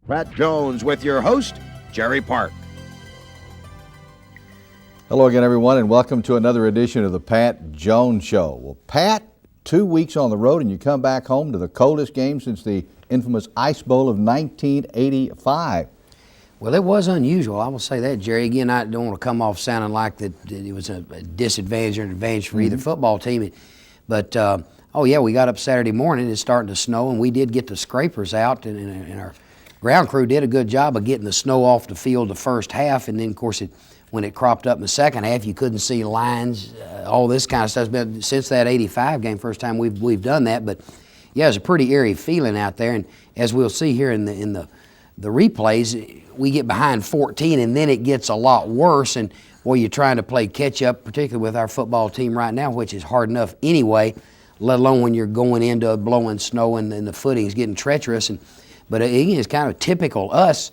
Pat Jones with your host, Jerry Park. Hello again, everyone, and welcome to another edition of the Pat Jones Show. Well, Pat, 2 weeks on the road, and you come back home to the coldest game since the infamous Ice Bowl of 1985. Well, it was unusual. I will say that, Jerry. Again, I don't want to come off sounding like that it was a disadvantage or an advantage for either football team. But, we got up Saturday morning. It's starting to snow, and we did get the scrapers out, and our ground crew did a good job of getting the snow off the field the first half. And then, of course, when it cropped up in the second half, you couldn't see lines, all this kind of stuff. But since that 85 game, first time we've done that. But, yeah, it's a pretty eerie feeling out there. And as we'll see here in the replays, we get behind 14, and then it gets a lot worse. And, you're trying to play catch-up, particularly with our football team right now, which is hard enough anyway, let alone when you're going into blowing snow and the footing's getting treacherous. But again, it's kind of typical us.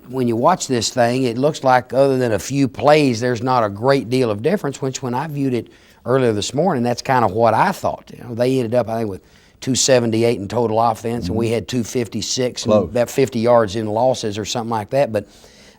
When you watch this thing, it looks like other than a few plays, there's not a great deal of difference, which when I viewed it earlier this morning, that's kind of what I thought. They ended up, I think, with 278 in total offense, and we had 256 and about 50 yards in losses or something like that. But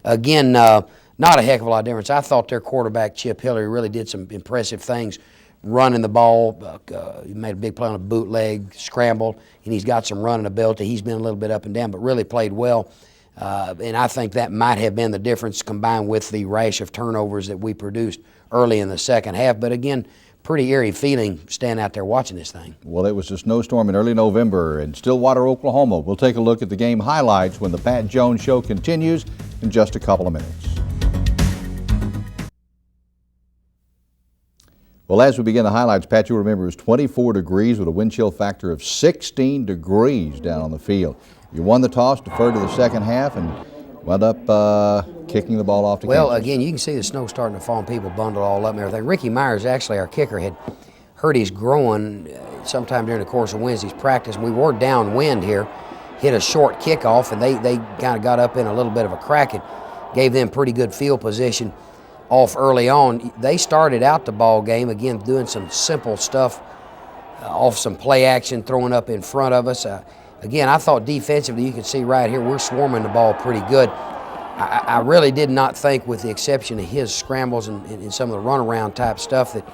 again, not a heck of a lot of difference. I thought their quarterback, Chip Hillary, really did some impressive things running the ball. He made a big play on a bootleg, scrambled, and he's got some running ability. He's been a little bit up and down, but really played well. And I think that might have been the difference combined with the rash of turnovers that we produced early in the second half. But again, pretty eerie feeling standing out there watching this thing. Well, it was a snowstorm in early November in Stillwater, Oklahoma. We'll take a look at the game highlights when the Pat Jones Show continues in just a couple of minutes. Well, as we begin the highlights, Pat, you'll remember it was 24 degrees with a wind chill factor of 16 degrees down on the field. You won the toss, deferred to the second half, and wound up kicking the ball off to Well, Kansas. again, you can see the snow starting to fall and people bundled all up and everything. Ricky Myers, actually our kicker, had hurt his groin sometime during the course of Wednesday's practice. We were downwind here, hit a short kickoff, and they kind of got up in a little bit of a crack and gave them pretty good field position off early on. They started out the ball game, again, doing some simple stuff off some play action, throwing up in front of us. Again, I thought defensively, you can see right here, we're swarming the ball pretty good. I really did not think, with the exception of his scrambles and some of the runaround type stuff, that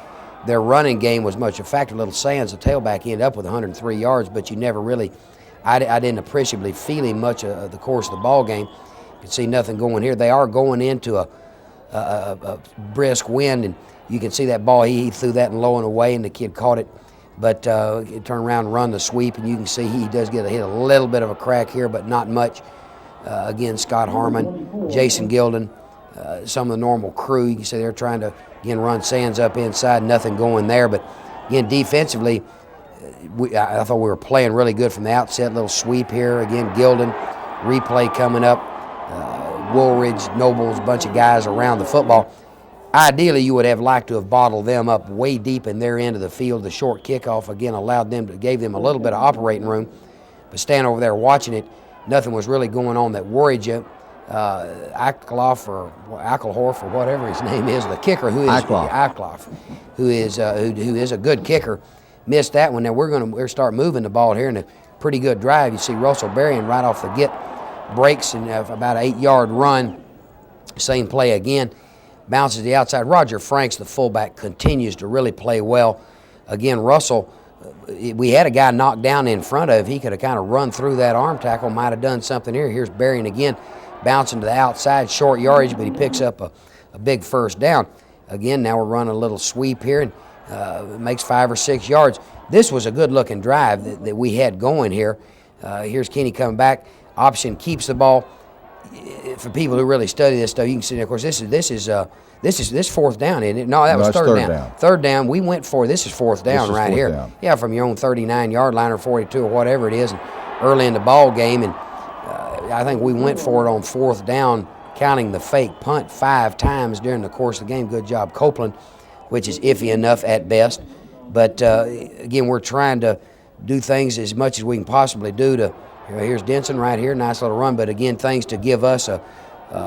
their running game was much a factor. Little Sands, the tailback, ended up with 103 yards, but you never really, I didn't appreciably feel him much of the course of the ball game. You can see nothing going here. They are going into a brisk wind, and you can see that ball, he threw that and low and away, and the kid caught it. But turn around and run the sweep, and you can see he does hit a little bit of a crack here, but not much. Again, Scott Harmon, Jason Gilden, some of the normal crew, you can see they're trying to, again, run Sands up inside, nothing going there. But again, defensively, I thought we were playing really good from the outset. Little sweep here. Again, Gilden, replay coming up. Woolridge, Nobles, a bunch of guys around the football. Ideally, you would have liked to have bottled them up way deep in their end of the field. The short kickoff, again, gave them a little bit of operating room. But standing over there watching it, nothing was really going on that worried you. Eichelhoff or whatever his name is, the kicker, Eichelhoff, who is a good kicker, missed that one. Now we're start moving the ball here in a pretty good drive. You see Russell Berrien right off the get, breaks and about an 8-yard run. Same play again, bounces to the outside. Roger Franks, the fullback, continues to really play well. Again, Russell, we had a guy knocked down in front of. He could have kind of run through that arm tackle, might have done something here. Here's Berrien again, bouncing to the outside, short yardage, but he picks up a big first down. Again, now we're running a little sweep here, and makes 5 or 6 yards. This was a good-looking drive that we had going here. Here's Kenny coming back. Option keeps the ball. For people who really study this stuff, you can see, of course, this is fourth down, isn't it? No, that was third down. Third down. We went for this is fourth down right here. Down. Yeah, from your own 39-yard line or 42 or whatever it is, and early in the ball game, and I think we went for it on fourth down, counting the fake punt 5 times during the course of the game. Good job, Copeland, which is iffy enough at best. But again, we're trying to do things as much as we can possibly do to. Here's Denson right here, nice little run, but again, things to give us a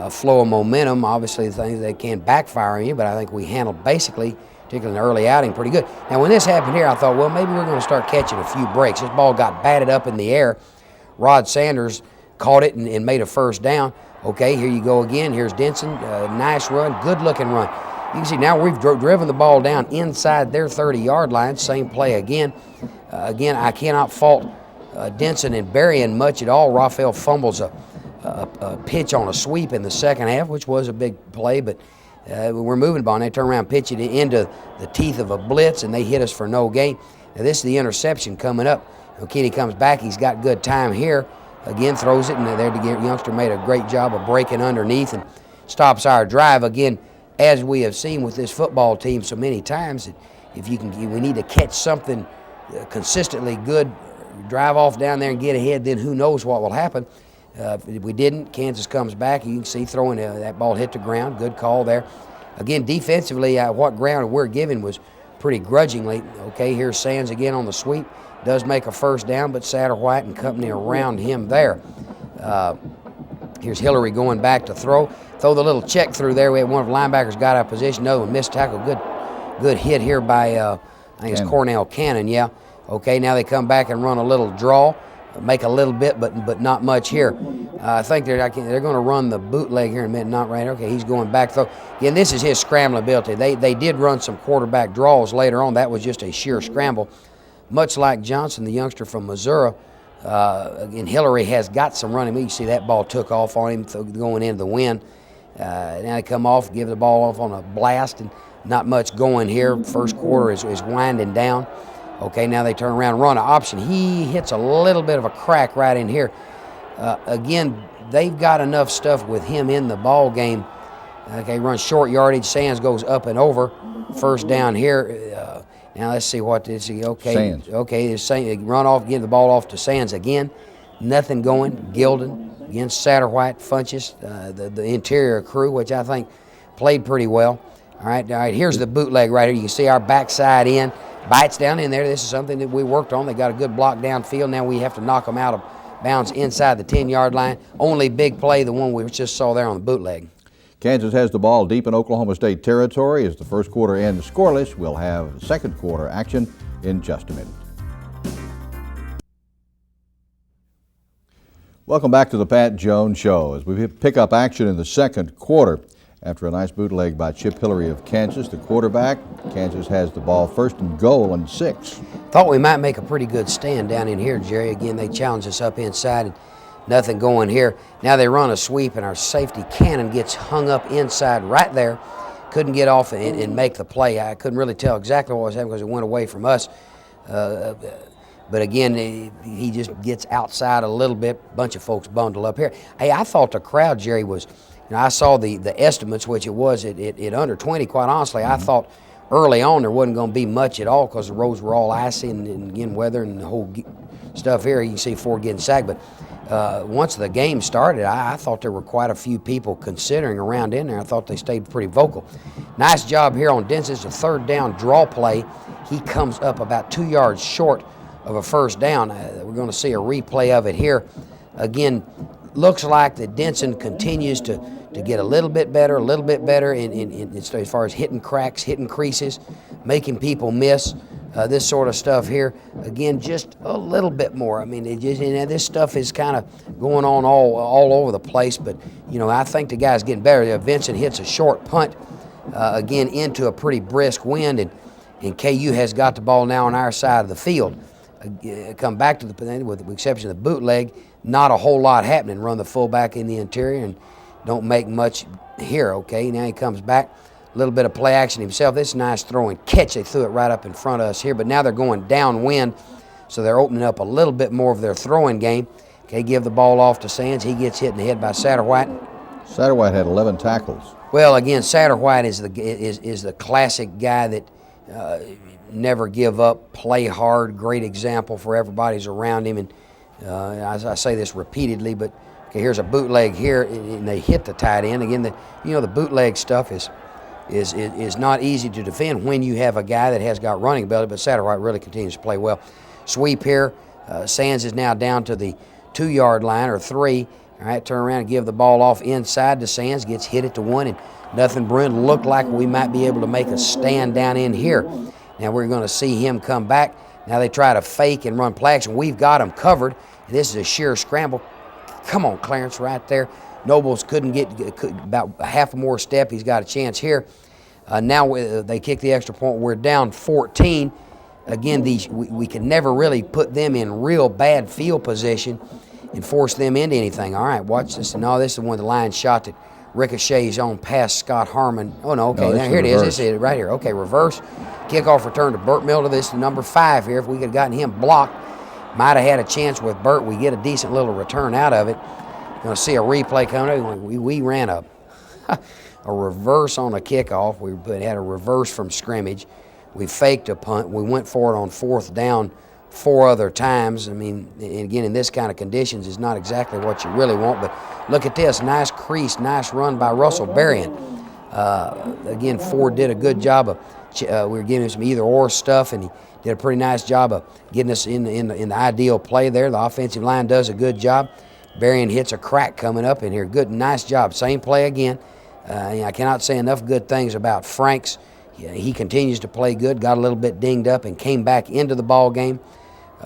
flow of momentum. Obviously, things that can backfire on you, but I think we handled basically, particularly in the early outing, pretty good. Now, when this happened here, I thought, well, maybe we're going to start catching a few breaks. This ball got batted up in the air. Rod Sanders caught it and made a first down. Okay, here you go again. Here's Denson. Nice run, good-looking run. You can see now we've driven the ball down inside their 30-yard line. Same play again. Again, I cannot fault Denson and burying much at all. Raphael fumbles a pitch on a sweep in the second half, which was a big play, but we're moving the ball, and they turn around and pitch it into the teeth of a blitz, and they hit us for no gain. Now, this is the interception coming up. Kenny comes back. He's got good time here. Again, throws it, and there the youngster made a great job of breaking underneath and stops our drive. Again, as we have seen with this football team so many times, if you can, we need to catch something consistently good, drive off down there and get ahead, then who knows what will happen. If we didn't, Kansas comes back. You can see throwing that ball hit the ground. Good call there. Again, defensively, what ground we're giving was pretty grudgingly. Okay, here's Sands again on the sweep. Does make a first down, but Satterwhite and company around him there. Here's Hillary going back to throw. Throw the little check through there. We had one of the linebackers got out of position. Another one missed tackle. Good hit here by, I think it's Cornell Cannon, yeah. Okay, now they come back and run a little draw. Make a little bit, but not much here. I think they're going to run the bootleg here in a minute. Not right. Okay, he's going back throw. Again, this is his scrambling ability. They did run some quarterback draws later on. That was just a sheer scramble. Much like Johnson, the youngster from Missouri, again, Hillary has got some running. You can see that ball took off on him going into the wind. Now they come off, give the ball off on a blast, and not much going here. First quarter is winding down. Okay, now they turn around and run an option. He hits a little bit of a crack right in here. Again, they've got enough stuff with him in the ball game. Okay, runs short yardage. Sands goes up and over. First down here. Now let's see what this is. Okay, Sands. Okay, run off, give the ball off to Sands again. Nothing going. Gilden against Satterwhite, Funches, the interior crew, which I think played pretty well. All right. Here's the bootleg right here. You can see our backside in. Bites down in there. This is something that we worked on. They got a good block downfield. Now we have to knock them out of bounds inside the 10-yard line. Only big play, the one we just saw there on the bootleg. Kansas has the ball deep in Oklahoma State territory. As the first quarter ends scoreless, we'll have second quarter action in just a minute. Welcome back to the Pat Jones Show. As we pick up action in the second quarter, after a nice bootleg by Chip Hillary of Kansas, the quarterback, Kansas has the ball first and goal and 6. Thought we might make a pretty good stand down in here, Jerry. Again, they challenged us up inside, and nothing going here. Now they run a sweep, and our safety Cannon gets hung up inside right there. Couldn't get off and make the play. I couldn't really tell exactly what was happening because it went away from us. But again, he just gets outside a little bit. Bunch of folks bundle up here. Hey, I thought the crowd, Jerry, was, I saw the estimates, which it was at under 20, quite honestly. I thought early on there wasn't going to be much at all because the roads were all icy and again, weather and the whole stuff here. You can see Ford getting sacked. But once the game started, I thought there were quite a few people considering around in there. I thought they stayed pretty vocal. Nice job here on Denson. It's a third down draw play. He comes up about 2 yards short of a first down. We're going to see a replay of it here. Again, looks like that Denson continues to get a little bit better in as far as hitting cracks, hitting creases, making people miss. This sort of stuff here. Again, just a little bit more. I mean, this stuff is kind of going on all over the place, but, I think the guy's getting better. Vincent hits a short punt, again, into a pretty brisk wind, and KU has got the ball now on our side of the field. Come back to with the exception of the bootleg, not a whole lot happening. Run the fullback in the interior and don't make much here, okay? Now he comes back. A little bit of play action himself. This is a nice throw and catch. They threw it right up in front of us here, but now they're going downwind, so they're opening up a little bit more of their throwing game. Okay, give the ball off to Sands. He gets hit in the head by Satterwhite. Satterwhite had 11 tackles. Well, again, Satterwhite is the classic guy that never give up, play hard, great example for everybody's around him. And I say this repeatedly, but okay, here's a bootleg here, and they hit the tight end. Again, the bootleg stuff is not easy to defend when you have a guy that has got running ability, but Satterwhite really continues to play well. Sweep here. Sands is now down to the 2-yard line or 3. All right, turn around and give the ball off inside to Sands. Gets hit at the 1, and nothing Brent looked like we might be able to make a stand down in here. Now we're going to see him come back. Now they try to fake and run play action. We've got him covered. This is a sheer scramble. Come on, Clarence, right there. Nobles couldn't get about half a more step. He's got a chance here. Now they kick the extra point. We're down 14. Again, we can never really put them in real bad field position and force them into anything. All right, watch this. No, this is one of the line shot that ricochets on past Scott Harmon. Oh, no, okay, now here it is. This is it right here. Okay, reverse. Kickoff return to Burt Milder. This is number 5 here. If we could have gotten him blocked, might have had a chance with Burt. We get a decent little return out of it. Going to see a replay coming. We ran a reverse on a kickoff. We had a reverse from scrimmage. We faked a punt. We went for it on 4th down 4 other times. I mean, again, in this kind of conditions, it's not exactly what you really want. But look at this. Nice crease, nice run by Russell Berrien. Again, Ford did a good job of we were giving him some either-or stuff, and he did a pretty nice job of getting us in the ideal play there. The offensive line does a good job. Berrien hits a crack coming up in here. Good, nice job. Same play again. I cannot say enough good things about Franks. He continues to play good, got a little bit dinged up, and came back into the ball game.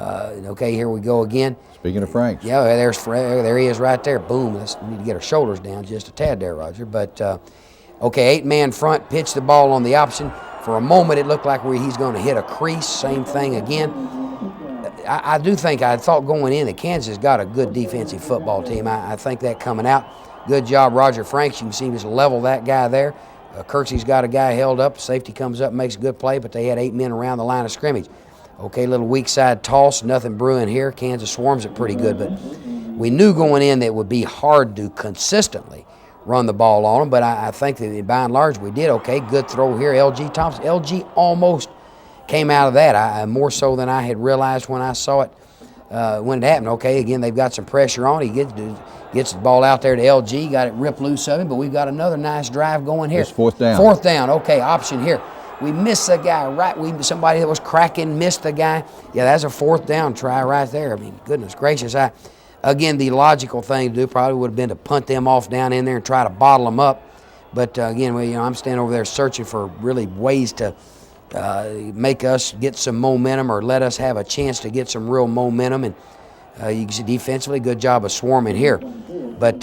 Okay, here we go again. Speaking of Franks. Yeah, there he is right there. Boom. We need to get our shoulders down just a tad there, Roger. But, okay, 8-man front, pitch the ball on the option. For a moment, it looked like he's going to hit a crease. Same thing again. I do think, I thought going in that Kansas got a good defensive football team. I think that coming out. Good job, Roger Franks. You can see him just level that guy there. Kirksey's got a guy held up. Safety comes up, makes a good play, but they had 8 men around the line of scrimmage. Okay, little weak side toss, nothing brewing here. Kansas swarms it pretty good, but we knew going in that it would be hard to consistently run the ball on them, but I think that by and large we did okay. Good throw here, LG Thompson. LG almost came out of that, more so than I had realized when I saw it when it happened. Okay, again, they've got some pressure on. He gets the ball out there to LG, got it ripped loose of him, but we've got another nice drive going here. It's 4th down. 4th down, okay, option here. We missed the guy, right? Somebody that was cracking missed the guy. Yeah, that's a 4th down try right there. I mean, goodness gracious. Again, the logical thing to do probably would have been to punt them off down in there and try to bottle them up. But again, I'm standing over there searching for really ways to make us get some momentum or let us have a chance to get some real momentum. And you can see defensively, good job of swarming here. But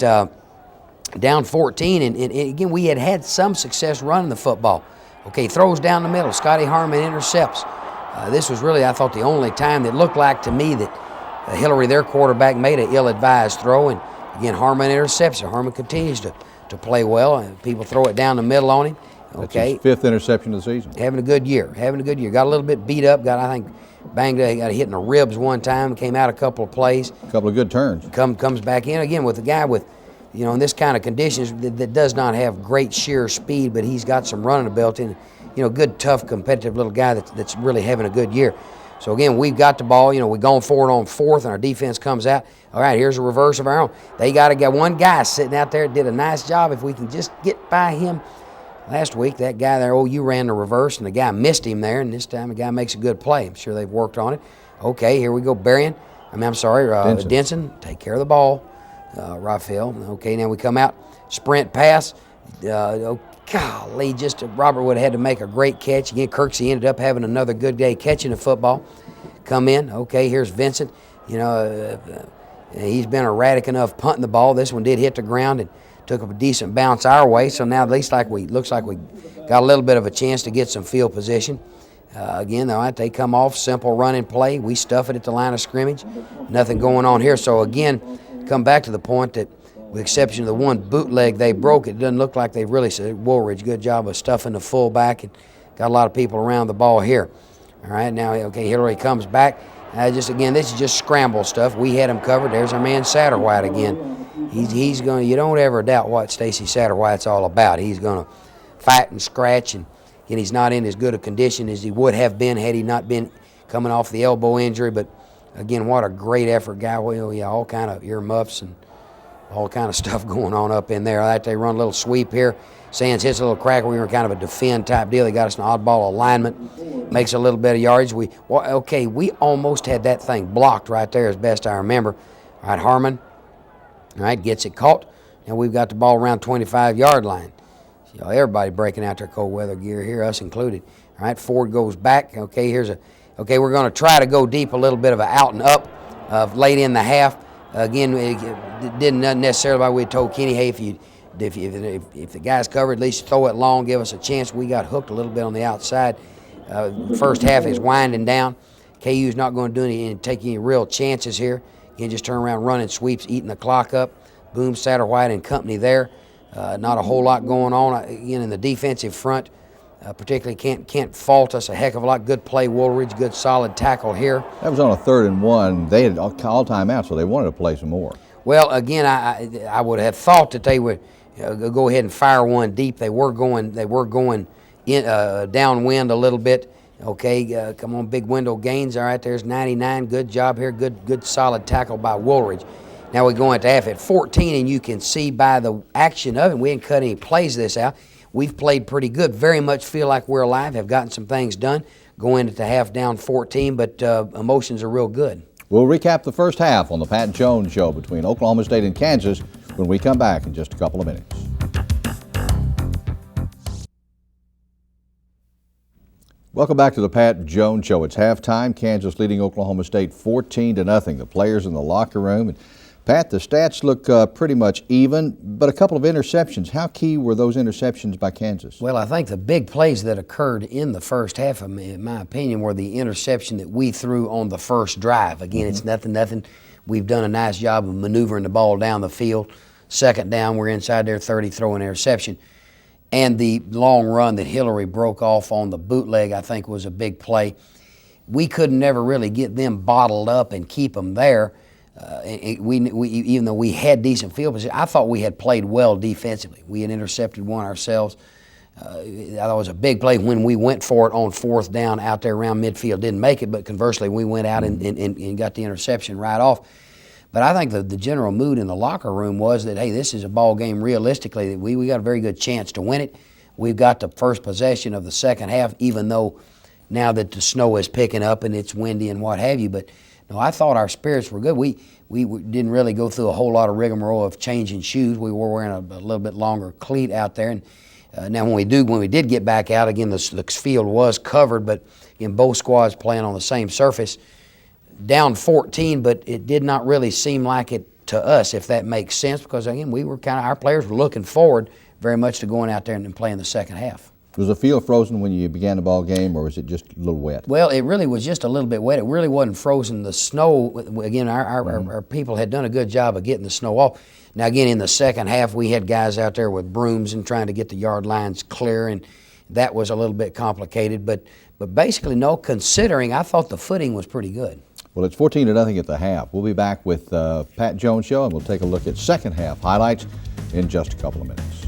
down 14, and again, we had some success running the football. Okay, throws down the middle. Scotty Harmon intercepts. This was really, I thought, the only time that looked like to me that Hillary, their quarterback, made an ill-advised throw. And again, Harmon intercepts it. Harmon continues to play well, and people throw it down the middle on him. Okay. That's his 5th interception of the season. Having a good year. Got a little bit beat up. I think, banged. Got hit in the ribs one time. Came out a couple of plays. A couple of good turns. Comes back in again with a guy with, in this kind of conditions that does not have great sheer speed, but he's got some running ability. And, good, tough, competitive little guy that's really having a good year. So, again, we've got the ball. We're going forward on 4th, and our defense comes out. All right, here's a reverse of our own. They got to get one guy sitting out there that did a nice job. If we can just get by him. Last week, that guy there, you ran the reverse, and the guy missed him there, and this time the guy makes a good play. I'm sure they've worked on it. Okay, here we go, Denson. Take care of the ball. Raphael. Okay, now we come out, sprint pass. Golly, Robert would have had to make a great catch. Again, Kirksey ended up having another good day catching the football. Come in. Okay, here's Vincent. He's been erratic enough punting the ball. This one did hit the ground and took a decent bounce our way. So now at least looks like we got a little bit of a chance to get some field position. Again, though, they come off, simple running play. We stuff it at the line of scrimmage. Nothing going on here. So again, come back to the point that with the exception of the one bootleg they broke, it doesn't look like they've really said, Woolridge, good job of stuffing the fullback and got a lot of people around the ball here. All right, now, okay, Hillary comes back. This is just scramble stuff. We had him covered. There's our man Satterwhite again. He's going to, you don't ever doubt what Stacy Satterwhite's all about. He's going to fight and scratch, and he's not in as good a condition as he would have been had he not been coming off the elbow injury. But, again, what a great effort guy. Well, yeah, all kind of earmuffs and all kind of stuff going on up in there. All right, they run a little sweep here. Sands hits a little crack. We were kind of a defend type deal. They got us an oddball alignment. Makes a little bit of yardage. We almost had that thing blocked right there as best I remember. All right, Harmon. All right, gets it caught. Now we've got the ball around 25-yard line. So everybody breaking out their cold weather gear here, us included. All right, Ford goes back. Okay, we're going to try to go deep, a little bit of an out and up late in the half. Again, it didn't necessarily like we told Kenny, hey, if the guy's covered, at least throw it long, give us a chance. We got hooked a little bit on the outside. First half is winding down. KU's not going to do take any real chances here. Again, just turn around, running sweeps, eating the clock up. Boom, Satterwhite and company there. Not a whole lot going on. Again, in the defensive front, particularly can't fault us a heck of a lot. Good play, Woolridge. Good solid tackle here. That was on a 3rd and 1. They had all timeout, so they wanted to play some more. Well, again, I would have thought that they would go ahead and fire one deep. They were going in, downwind a little bit. Okay, come on, big window gains. All right, there's 99. Good job here. Good solid tackle by Woolridge. Now we go into half at 14, and you can see by the action of it, we didn't cut any plays this out. We've played pretty good. Very much feel like we're alive. Have gotten some things done. Going into half down 14, but emotions are real good. We'll recap the first half on the Pat Jones Show between Oklahoma State and Kansas when we come back in just a couple of minutes. Welcome back to the Pat Jones Show. It's halftime. Kansas leading Oklahoma State 14-0. The players in the locker room. And Pat, the stats look pretty much even, but a couple of interceptions. How key were those interceptions by Kansas? Well, I think the big plays that occurred in the first half, in my opinion, were the interception that we threw on the first drive. Again, It's nothing. We've done a nice job of maneuvering the ball down the field. Second down, we're inside their 30, throwing interception. And the long run that Hillary broke off on the bootleg, I think, was a big play. We could never really get them bottled up and keep them there. Even though we had decent field position, I thought we had played well defensively. We had intercepted one ourselves. I thought it was a big play when we went for it on 4th down out there around midfield. Didn't make it, but conversely, we went out and got the interception right off. But I think the general mood in the locker room was that, hey, this is a ball game realistically. That we got a very good chance to win it. We've got the first possession of the second half, even though now that the snow is picking up and it's windy and what have you. But no, I thought our spirits were good. We didn't really go through a whole lot of rigmarole of changing shoes. We were wearing a little bit longer cleat out there. And now when we did get back out, again, the field was covered, but again, both squads playing on the same surface. Down 14, but it did not really seem like it to us, if that makes sense, because again, our players were looking forward very much to going out there and playing the second half. Was the field frozen when you began the ball game, or was it just a little wet? Well, it really was just a little bit wet. It really wasn't frozen. The snow, again, our people had done a good job of getting the snow off. Now, again, in the second half, we had guys out there with brooms and trying to get the yard lines clear, and that was a little bit complicated. But basically, no, considering, I thought the footing was pretty good. Well, it's 14-0 at the half. We'll be back with Pat Jones Show, and we'll take a look at second half highlights in just a couple of minutes.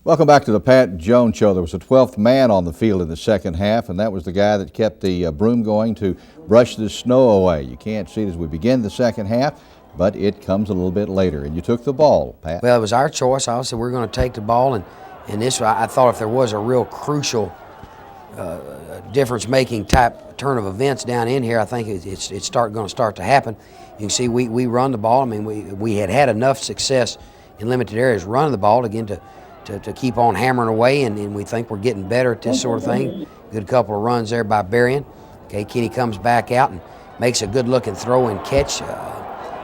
Welcome back to the Pat Jones Show. There was a 12th man on the field in the second half, and that was the guy that kept the broom going to brush the snow away. You can't see it as we begin the second half, but it comes a little bit later. And you took the ball, Pat. Well, it was our choice. I said we're going to take the ball, and this, I thought if there was a real crucial difference-making type turn of events down in here, I think it's going to start to happen. You can see we run the ball. I mean, we had enough success in limited areas running the ball again to keep on hammering away, and we think we're getting better at this sort of thing. Good couple of runs there by Berrien. Okay, Kenny comes back out and makes a good-looking throw and catch.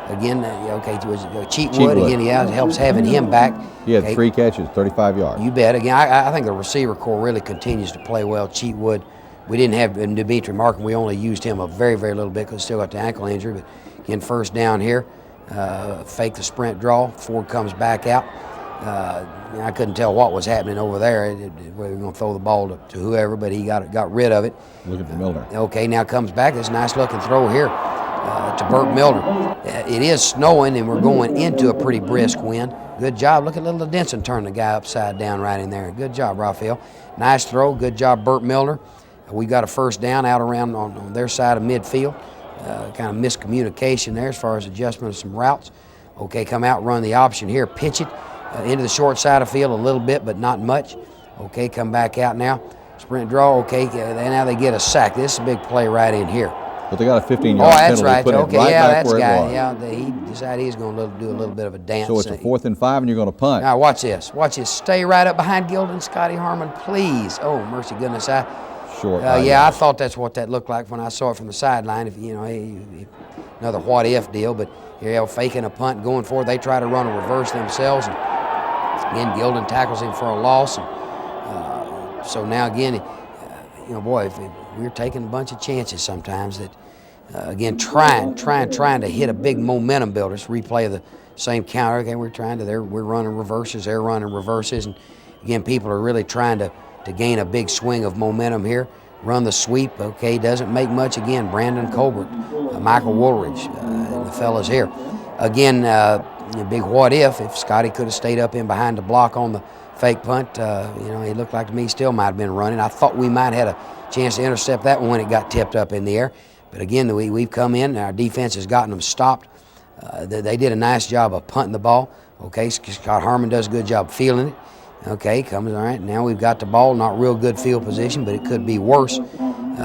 Again, it was Cheatwood. Again, it helps having him back. He had 3 catches, 35 yards. You bet. Again, I think the receiver core really continues to play well. Cheatwood, we didn't have Dimitri Markham. We only used him a very, very little bit because still got the ankle injury. But again, first down here, fake the sprint draw. Ford comes back out. I couldn't tell what was happening over there. Whether we were going to throw the ball to whoever, but he got rid of it. Looking for Milner. Okay, now comes back. This nice-looking throw here to Burt Milner. It is snowing, and we're going into a pretty brisk wind. Good job. Look at little Denson turn the guy upside down right in there. Good job, Raphael. Nice throw. Good job, Burt Milner. We got a first down out around on their side of midfield. Kind of miscommunication there as far as adjustment of some routes. Okay, come out, run the option here, pitch it into the short side of field a little bit, but not much. Okay, come back out now. Sprint draw, okay, now they get a sack. This is a big play right in here. But they got a 15-yard penalty. Oh, that's right. Okay, that's guy. Yeah, he decided he's going to do a little bit of a dance. So it's a 4th and 5, and you're going to punt. Now watch this. Watch this. Stay right up behind Gilden. Scotty Harmon, please. Oh, mercy goodness. short. Yeah, I thought that's what that looked like when I saw it from the sideline. If another what if deal, but here faking a punt, going forward, they try to run a reverse themselves. And again, Gilden tackles him for a loss. And, so now again, boy, if we're taking a bunch of chances sometimes that, again, trying to hit a big momentum builder. Just replay the same counter. Okay, we're running reverses, they're running reverses, and again, people are really trying to gain a big swing of momentum here. Run the sweep. Okay, doesn't make much. Again, Brandon Colbert, Michael Woolridge, the fellas here. Again, big what if Scotty could have stayed up in behind the block on the fake punt. He looked like to me still might have been running. I thought we might have had a chance to intercept that one when it got tipped up in the air. But again, we've come in, and our defense has gotten them stopped. They did a nice job of punting the ball. Okay, Scott Harmon does a good job fielding it. Okay, comes all right. Now we've got the ball, not real good field position, but it could be worse.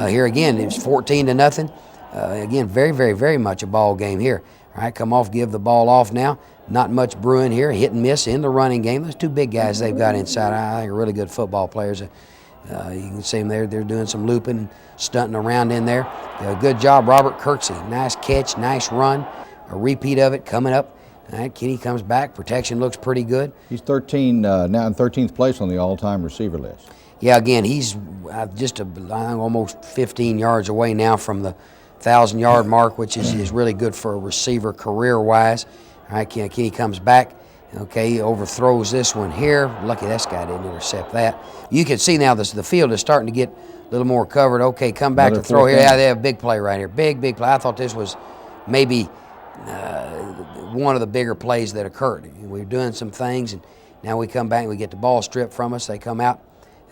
Here again, it's 14-0. Again, very, very, very much a ball game here. All right, come off, give the ball off now. Not much brewing here. Hit and miss in the running game. Those two big guys they've got inside, I think, are really good football players. You can see them there. They're doing some looping and stunting around in there. Good job, Robert Kirksey. Nice catch, nice run. A repeat of it coming up. All right, Kenny comes back. Protection looks pretty good. He's 13 now in 13th place on the all-time receiver list. Yeah, again, he's just almost 15 yards away now from the 1,000-yard mark, which is really good for a receiver career-wise. All right, Kenny comes back. Okay, overthrows this one here. Lucky this guy didn't intercept that. You can see now the field is starting to get a little more covered. Okay, come back to throw here. Yeah, they have a big play right here. Big play. I thought this was maybe one of the bigger plays that occurred. We were doing some things, and now we come back and we get the ball stripped from us. They come out,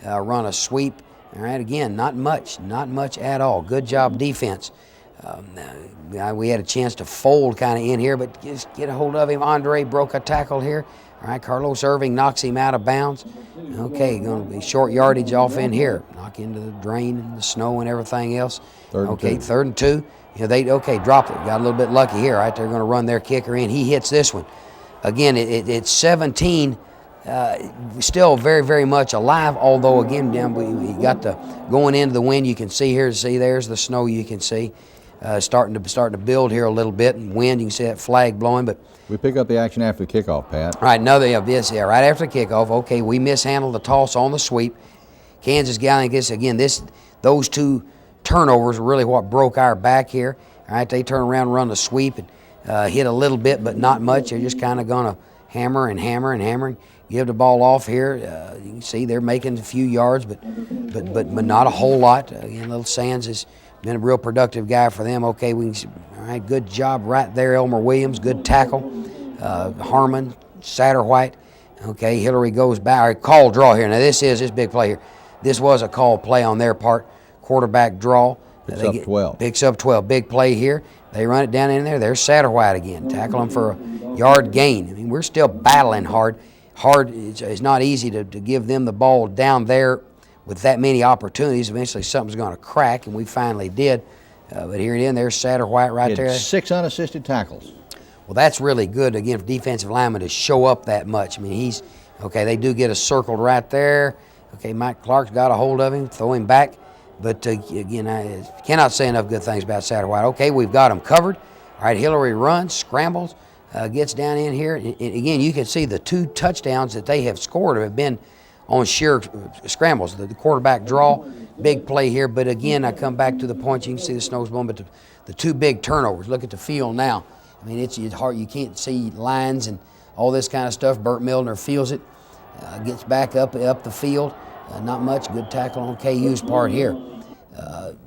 run a sweep. All right, again, not much at all. Good job defense. We had a chance to fold kind of in here, but just get a hold of him. Andre broke a tackle here. All right, Carlos Irving knocks him out of bounds. Okay, going to be short yardage off in here. Knock into the drain and the snow and everything else. Third and two. Dropped it. Got a little bit lucky here. Right, they're going to run their kicker in. He hits this one. Again, it's 17. Still very, very much alive. Although again, we got the going into the wind. You can see here. There's the snow. You can see. Starting to build here a little bit, and wind. You can see that flag blowing, but we pick up the action after the kickoff, Pat. All right, right after the kickoff. Okay, we mishandled the toss on the sweep. Kansas Gallion gets again. Those two turnovers are really what broke our back here. All right, they turn around, run the sweep, and hit a little bit, but not much. They're just kind of going to hammer and give the ball off here. You can see they're making a few yards, but not a whole lot. Again, Little Sands has been a real productive guy for them. Okay, all right, good job right there, Elmer Williams. Good tackle. Harmon, Satterwhite. Okay, Hillary goes back. All right, call draw here. Now this big play here. This was a call play on their part. Quarterback draw. Picks up 12. Big play here. They run it down in there. There's Satterwhite again. Tackle him for a yard gain. I mean, we're still battling hard. It's not easy to give them the ball down there with that many opportunities. Eventually something's going to crack, and we finally did. But here it is. There's Satterwhite right there. 6 unassisted tackles. Well, that's really good, again, for defensive linemen to show up that much. I mean, they do get us circled right there. Okay, Mike Clark's got a hold of him, throw him back. But, again, I cannot say enough good things about Satterwhite. Okay, we've got him covered. All right, Hillary runs, scrambles, gets down in here. And again, you can see the 2 touchdowns that they have scored have been on sheer scrambles. The quarterback draw, big play here. But, again, I come back to the point. You can see the snow's blowing, but the 2 big turnovers. Look at the field now. I mean, it's hard. You can't see lines and all this kind of stuff. Burt Milner feels it, gets back up the field. Not much. Good tackle on KU's part here.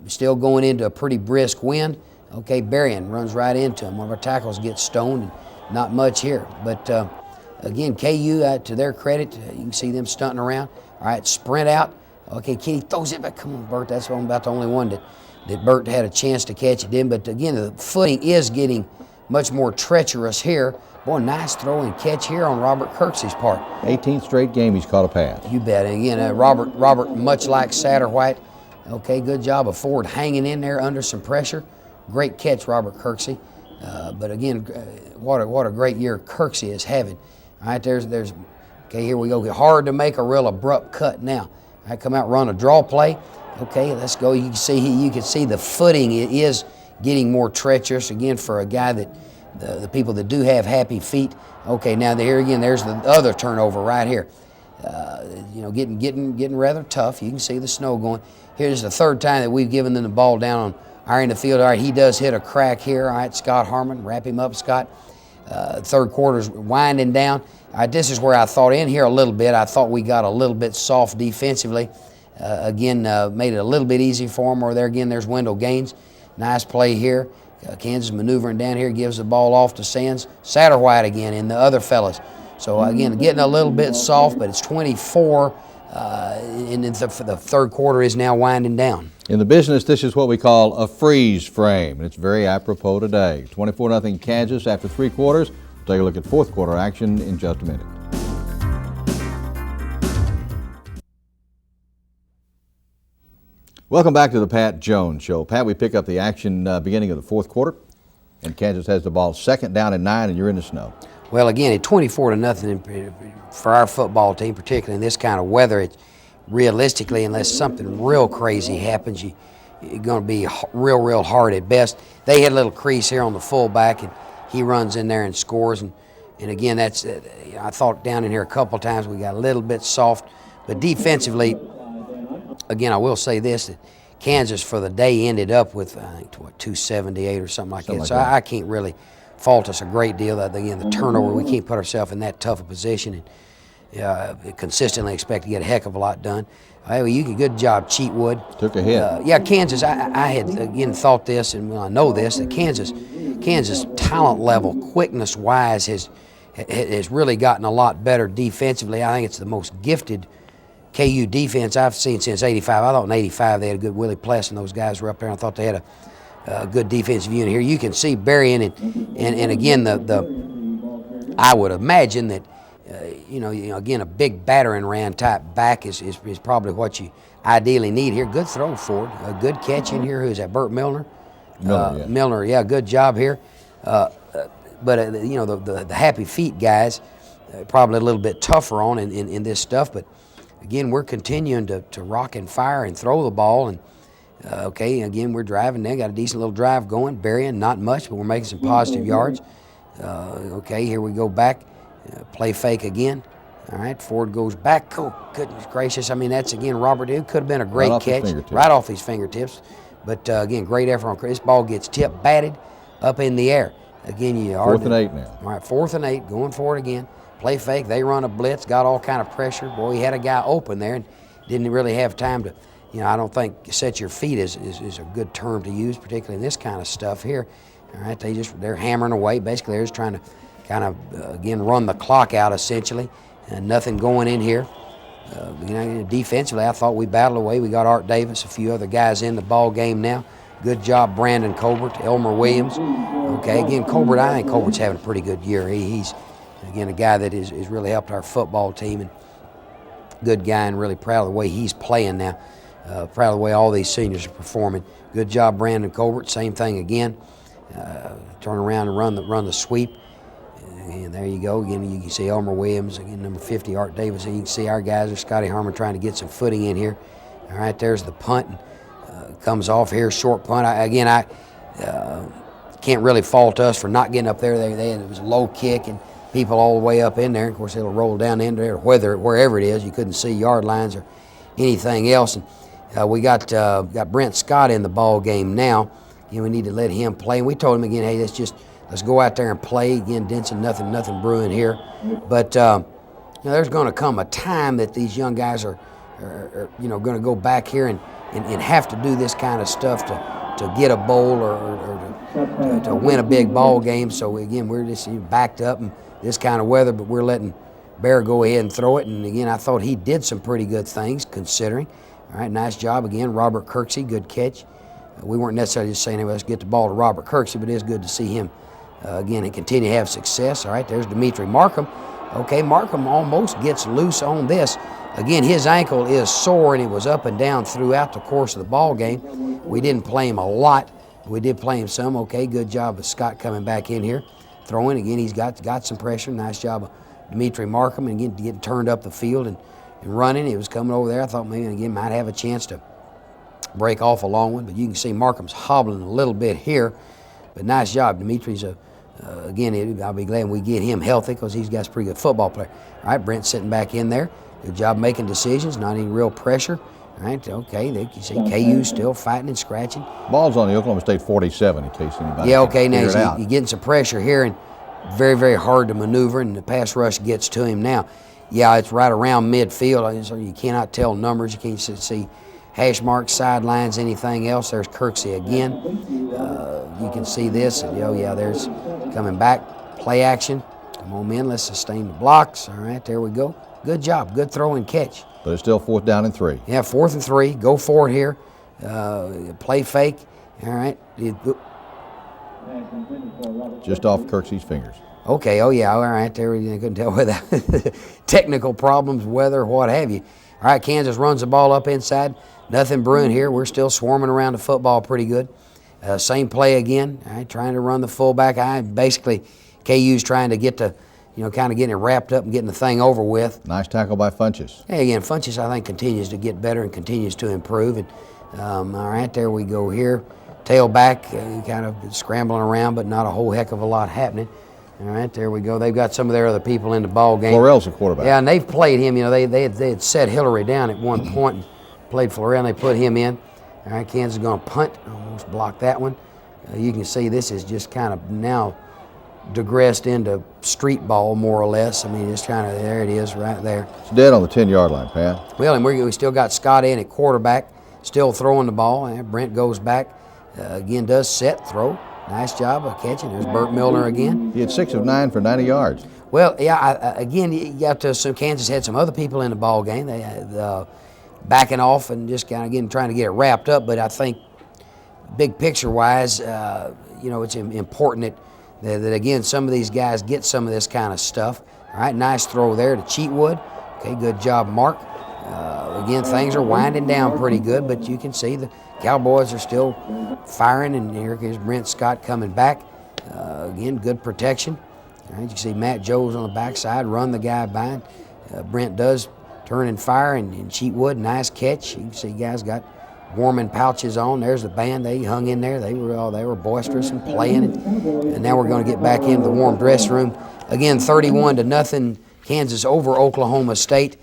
Still going into a pretty brisk wind. Okay, Berrien runs right into him. One of our tackles gets stoned, and not much here. But, again, KU, to their credit, you can see them stunting around. All right, sprint out. Okay, Kenny throws it back. Come on, Burt. That's about the only one that Burt had a chance to catch it in. But, again, the footing is getting much more treacherous here. Boy, nice throw and catch here on Robert Kirksey's part. 18th straight game he's caught a pass. You bet. And again, Robert, much like Satterwhite, okay, good job of Ford hanging in there under some pressure. Great catch, Robert Kirksey. But again, what a great year Kirksey is having. All right, there's okay, here we go. Hard to make a real abrupt cut now. All All right, come out, run a draw play. Okay, let's go. You can see the footing is getting more treacherous again for a guy that the people that do have happy feet. Okay, now here again, there's the other turnover right here. Getting rather tough. You can see the snow going. Here's the third time that we've given them the ball down on our end of the field. All right, he does hit a crack here. All right, Scott Harmon, wrap him up, Scott. Third quarter's winding down. All right, this is where I thought in here a little bit. I thought we got a little bit soft defensively. Made it a little bit easy for them. Or there again, there's Wendell Gaines. Nice play here. Kansas maneuvering down here, gives the ball off to Sands. Satterwhite again and the other fellas. So again, getting a little bit soft, but it's 24, and the third quarter is now winding down. In the business, this is what we call a freeze frame, and it's very apropos today. 24-0 Kansas after 3 quarters. We'll take a look at fourth quarter action in just a minute. Welcome back to the Pat Jones Show. Pat, we pick up the action beginning of the fourth quarter, and Kansas has the ball 2nd down and 9, and you're in the snow. Well, again, at 24-0 for our football team, particularly in this kind of weather, it's realistically, unless something real crazy happens, you're going to be real hard at best. They had a little crease here on the fullback, and he runs in there and scores. And again, that's I thought down in here a couple times we got a little bit soft, but defensively, again, I will say this, that Kansas for the day ended up with, I think, 278 or something like that. So I can't really fault us a great deal. Again, the turnover, we can't put ourselves in that tough a position and consistently expect to get a heck of a lot done. You did a good job, Cheatwood. Took a hit. Kansas, I had, again, thought this, and I know this, that Kansas talent level, quickness-wise, has really gotten a lot better defensively. I think it's the most gifted KU defense I've seen since '85. I thought in '85 they had a good Willie Pless, and those guys were up there. I thought they had a good defensive unit here. You can see burying and again I would imagine that again a big battering ram type back is probably what you ideally need here. Good throw forward, a good catch in here. Who's that? Burt Milner. Milner, yeah, good job here. But the happy feet guys probably a little bit tougher on in this stuff, but. Again, we're continuing to rock and fire and throw the ball. And, again, we're driving now. Got a decent little drive going. Burying, not much, but we're making some positive yards. Here we go back. Play fake again. All right, Ford goes back. Oh, goodness gracious. I mean, that's, again, Robert. It could have been a great catch. Right off his fingertips. But, again, great effort on Chris. This ball gets tipped, batted, up in the air. Again, 4th and 8 now. All right, 4th and 8, going for it again. Play fake, they run a blitz, got all kind of pressure. Boy, he had a guy open there and didn't really have time to, I don't think set your feet is a good term to use, particularly in this kind of stuff here. All right, they're hammering away. Basically, they're just trying to kind of, again, run the clock out essentially, and nothing going in here. Defensively, I thought we battled away. We got Art Davis, a few other guys in the ball game now. Good job, Brandon Colbert, Elmer Williams. Okay, again, Colbert, I think Colbert's having a pretty good year. He's again, a guy that has really helped our football team, and good guy, and really proud of the way he's playing now. Proud of the way all these seniors are performing. Good job, Brandon Colbert. Same thing again. Turn around and run the sweep. And there you go. Again, you can see Elmer Williams, again, number 50, Art Davis. And you can see our guys are Scotty Harmon trying to get some footing in here. All right, there's the punt. Comes off here, short punt. I can't really fault us for not getting up there. It was a low kick, and people all the way up in there. Of course, it'll roll down in there, wherever it is. You couldn't see yard lines or anything else. And we got Brent Scott in the ball game now. We need to let him play. And we told him again, hey, let's go out there and play. Again, Denson, nothing brewing here. But there's going to come a time that these young guys are going to go back here and have to do this kind of stuff to get a bowl or to win a big ball game. So again, we're just backed up in this kind of weather, but we're letting Bear go ahead and throw it. And again, I thought he did some pretty good things considering. All right, nice job again, Robert Kirksey, good catch. We weren't necessarily just saying, hey, let's get the ball to Robert Kirksey, but it is good to see him again and continue to have success. All right, there's Dimitri Markham. Okay, Markham almost gets loose on this. Again, his ankle is sore, and it was up and down throughout the course of the ball game. We didn't play him a lot. We did play him some. Okay, good job of Scott coming back in here. Throwing, again, he's got some pressure. Nice job of Dimitri Markham, and again, getting turned up the field and and running. He was coming over there. I thought maybe again might have a chance to break off a long one, but you can see Markham's hobbling a little bit here. But nice job. Dimitri's again, I'll be glad we get him healthy because he's got a pretty good football player. All right, Brent sitting back in there. Good job making decisions, not any real pressure. All right, okay, you see KU still fighting and scratching. Ball's on the Oklahoma State 47 in case anybody Yeah, okay, now you're getting some pressure here and very, very hard to maneuver, and the pass rush gets to him now. Yeah, it's right around midfield, so you cannot tell numbers. You can't see hash marks, sidelines, anything else. There's Kirksey again. You can see this. And, yeah, there's coming back. Play action. Come on, men. Let's sustain the blocks. All right, there we go. Good job. Good throw and catch. But it's still 4th down and 3. Yeah, 4th and 3. Go for it here. Play fake. All right. Just off Kirksey's fingers. Okay, oh yeah, all right, there we couldn't tell whether technical problems, weather, what have you. All right, Kansas runs the ball up inside. Nothing brewing here. We're still swarming around the football pretty good. Same play again, all right, trying to run the fullback. Basically, KU's trying to get to, kind of getting it wrapped up and getting the thing over with. Nice tackle by Funchess. Hey, again, Funchess, I think, continues to get better and continues to improve. And all right, there we go here. Tailback, kind of scrambling around, but not a whole heck of a lot happening. All right, there we go. They've got some of their other people in the ball game. Florell's the quarterback. Yeah, and they've played him. They had set Hillary down at one point and played Florell, and they put him in. All right, Kansas is going to punt. Almost blocked that one. You can see this is just kind of now digressed into street ball, more or less. I mean, it's kind of, there it is right there. It's dead on the 10-yard line, Pat. Well, and we still got Scott in at quarterback, still throwing the ball. And Brent goes back. Again, does set, throw. Nice job of catching. There's Burt Milner again. He had 6 of 9 for 90 yards. Well, yeah, again, you have to assume Kansas had some other people in the ball game. They backing off and just kind of trying to get it wrapped up. But I think big picture-wise, it's important that, again, some of these guys get some of this kind of stuff. All right, nice throw there to Cheatwood. Okay, good job, Mark. Again, things are winding down pretty good, but you can see the Cowboys are still firing, and here's Brent Scott coming back. Again, good protection. All right, you can see Matt Jones on the backside, run the guy by. Brent does turn and fire, and Cheatwood, nice catch. You can see guys got warming pouches on. There's the band. They hung in there. They were boisterous and playing it. And now we're going to get back into the warm dressing room. Again, 31-0, Kansas over Oklahoma State.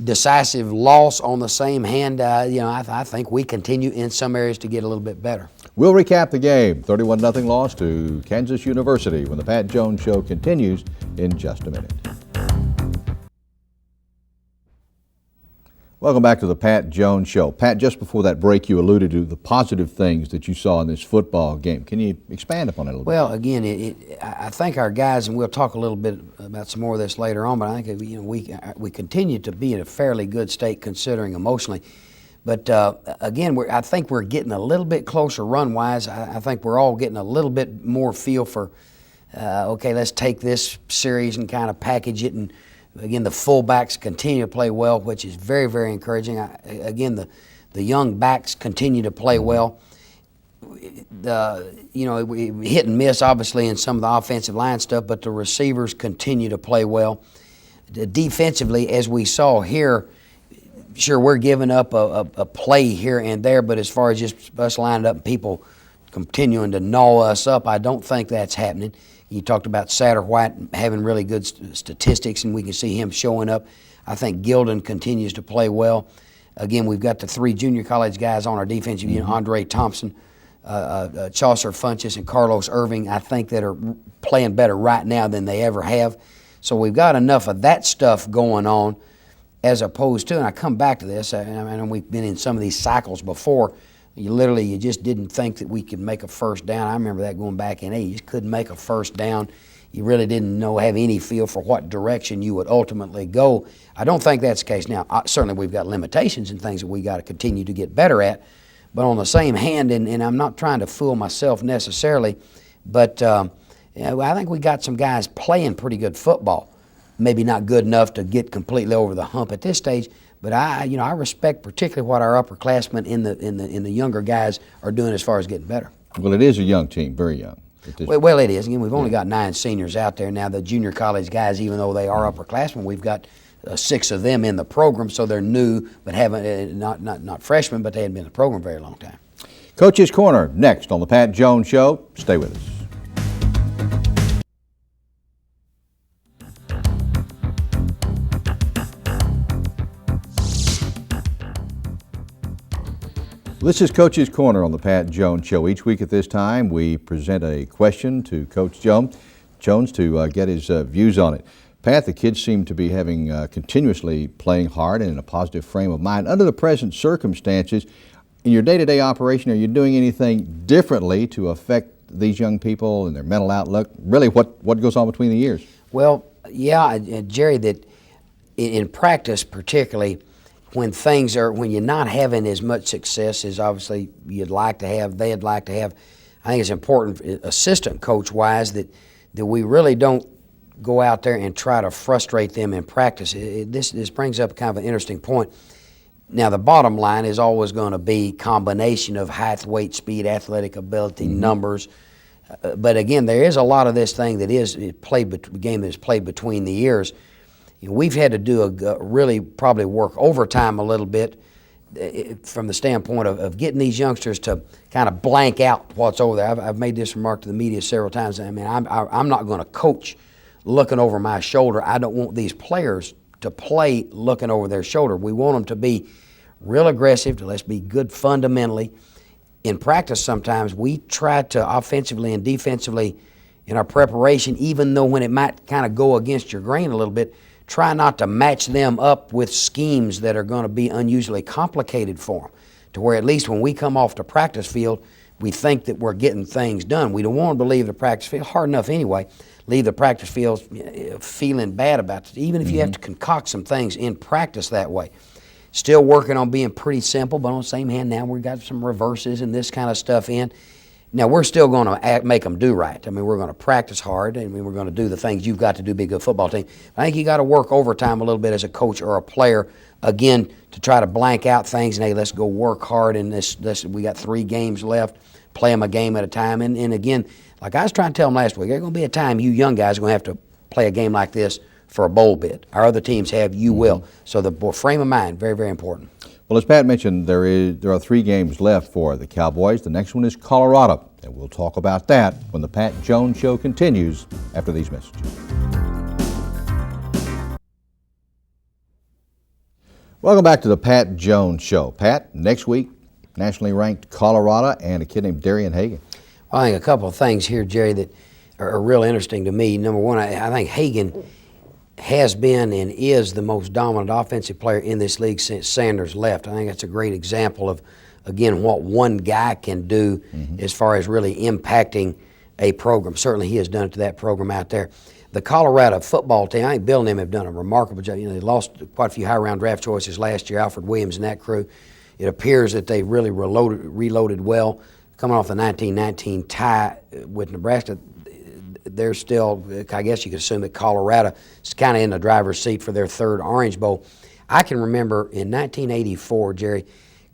Decisive loss on the same hand. I think we continue in some areas to get a little bit better. We'll recap the game. 31-0 loss to Kansas University when the Pat Jones Show continues in just a minute. Welcome back to the Pat Jones Show. Pat, just before that break, you alluded to the positive things that you saw in this football game. Can you expand upon it a little bit? Well, again, I think our guys, and we'll talk a little bit about some more of this later on, but I think we continue to be in a fairly good state considering emotionally. But again, I think we're getting a little bit closer run-wise. I think we're all getting a little bit more feel for, okay, let's take this series and kind of package it. And again, the fullbacks continue to play well, which is very, very encouraging. Again, the young backs continue to play well. We hit and miss, obviously, in some of the offensive line stuff, but the receivers continue to play well. Defensively, as we saw here, sure, we're giving up a play here and there, but as far as just us lining up and people continuing to gnaw us up, I don't think that's happening. You talked about Satterwhite having really good statistics, and we can see him showing up. I think Gilden continues to play well. Again, we've got the 3 junior college guys on our defensive unit, Andre Thompson, Chaucer Funchess, and Carlos Irving, I think that are playing better right now than they ever have. So we've got enough of that stuff going on as opposed to, and I come back to this, and we've been in some of these cycles before, you just didn't think that we could make a first down. I remember that going back in 80. You just couldn't make a first down. You really didn't have any feel for what direction you would ultimately go. I don't think that's the case now. Certainly we've got limitations and things that we got to continue to get better at. But on the same hand, and I'm not trying to fool myself necessarily, but I think we got some guys playing pretty good football. Maybe not good enough to get completely over the hump at this stage, but I respect particularly what our upperclassmen in the younger guys are doing as far as getting better. Well, it is a young team, very young. Well, it is. Again, we've only got 9 seniors out there now. The junior college guys, even though they are upperclassmen, we've got 6 of them in the program, so they're new, but haven't not freshmen, but they hadn't been in the program a very long time. Coach's Corner next on the Pat Jones Show. Stay with us. This is Coach's Corner on the Pat Jones Show. Each week at this time, we present a question to Coach Jones to get his views on it. Pat, the kids seem to be having continuously playing hard and in a positive frame of mind. Under the present circumstances, in your day-to-day operation, are you doing anything differently to affect these young people and their mental outlook? Really, what goes on between the ears? Well, yeah, Jerry, that in practice particularly, when you're not having as much success as obviously you'd like to have, they'd like to have, I think it's important, assistant coach-wise, that we really don't go out there and try to frustrate them in practice. This brings up kind of an interesting point. Now, the bottom line is always going to be combination of height, weight, speed, athletic ability, numbers. But again, there is a lot of this thing that is game that is played between the ears. We've had to do really probably work overtime a little bit from the standpoint of getting these youngsters to kind of blank out what's over there. I've made this remark to the media several times. I mean, I'm not going to coach looking over my shoulder. I don't want these players to play looking over their shoulder. We want them to be real aggressive, let's be good fundamentally. In practice sometimes we try to offensively and defensively in our preparation, even though when it might kind of go against your grain a little bit, try not to match them up with schemes that are going to be unusually complicated for them, to where at least when we come off the practice field, we think that we're getting things done. We don't want them to leave the practice field, hard enough anyway, leave the practice field feeling bad about it, even if you have to concoct some things in practice that way. Still working on being pretty simple, but on the same hand now we've got some reverses and this kind of stuff in. Now, we're still going to make them do right. I mean, we're going to practice hard, and we're going to do the things you've got to do to be a good football team. I think you got to work overtime a little bit as a coach or a player, again, to try to blank out things. And, hey, let's go work hard. And we got 3 games left. Play them a game at a time. And again, like I was trying to tell them last week, there's going to be a time you young guys are going to have to play a game like this for a bowl bid. Our other teams have, you will. So the frame of mind, very, very important. Well, as Pat mentioned, there are 3 games left for the Cowboys. The next one is Colorado, and we'll talk about that when the Pat Jones Show continues after these messages. Welcome back to the Pat Jones Show. Pat, next week, nationally ranked Colorado and a kid named Darian Hagan. Well, I think a couple of things here, Jerry, that are real interesting to me. Number one, I think Hagan has been and is the most dominant offensive player in this league since Sanders left. I think that's a great example of, again, what one guy can do as far as really impacting a program. Certainly he has done it to that program out there. The Colorado football team, I think Bill and them have done a remarkable job. They lost quite a few high-round draft choices last year, Alfred Williams and that crew. It appears that they really reloaded well. Coming off the 1919 tie with Nebraska, they're still, I guess you could assume that Colorado is kind of in the driver's seat for their 3rd Orange Bowl. I can remember in 1984, Jerry,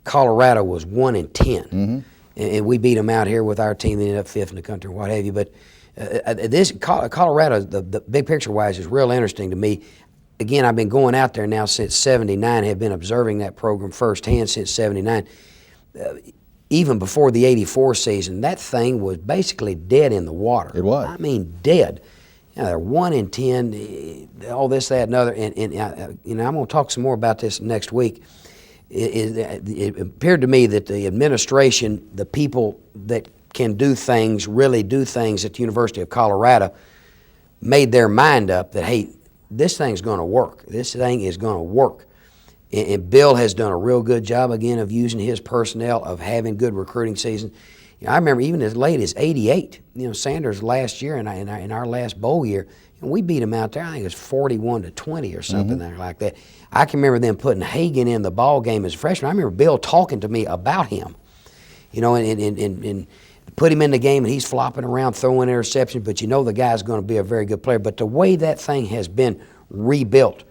Colorado was 1-10, and we beat them out here with our team. They ended up 5th in the country, what have you. But this Colorado, the big picture-wise, is real interesting to me. Again, I've been going out there now since '79. Have been observing that program firsthand since '79. Even before the '84 season, that thing was basically dead in the water. It was. I mean, dead. They're 1-10, all this, that, and other. And I'm going to talk some more about this next week. It appeared to me that the administration, the people that can do things, really do things at the University of Colorado, made their mind up that, hey, this thing's going to work. This thing is going to work. And Bill has done a real good job, again, of using his personnel, of having good recruiting seasons. I remember even as late as '88, Sanders last year in our last bowl year, we beat him out there. I think it was 41-20 or something like that. I can remember them putting Hagan in the ball game as a freshman. I remember Bill talking to me about him, and put him in the game, and he's flopping around, throwing interceptions, but the guy's going to be a very good player. But the way that thing has been rebuilt,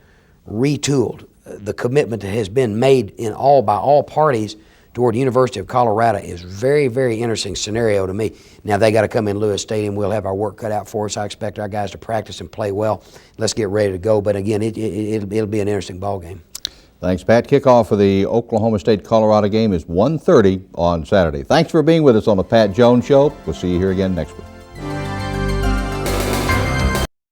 retooled, the commitment that has been made by all parties toward the University of Colorado is very, very interesting scenario to me. Now they got to come in Lewis Stadium. We'll have our work cut out for us. I expect our guys to practice and play well. Let's get ready to go. But again, it'll be an interesting ball game. Thanks, Pat. Kickoff for the Oklahoma State-Colorado game is 1:30 on Saturday. Thanks for being with us on the Pat Jones Show. We'll see you here again next week.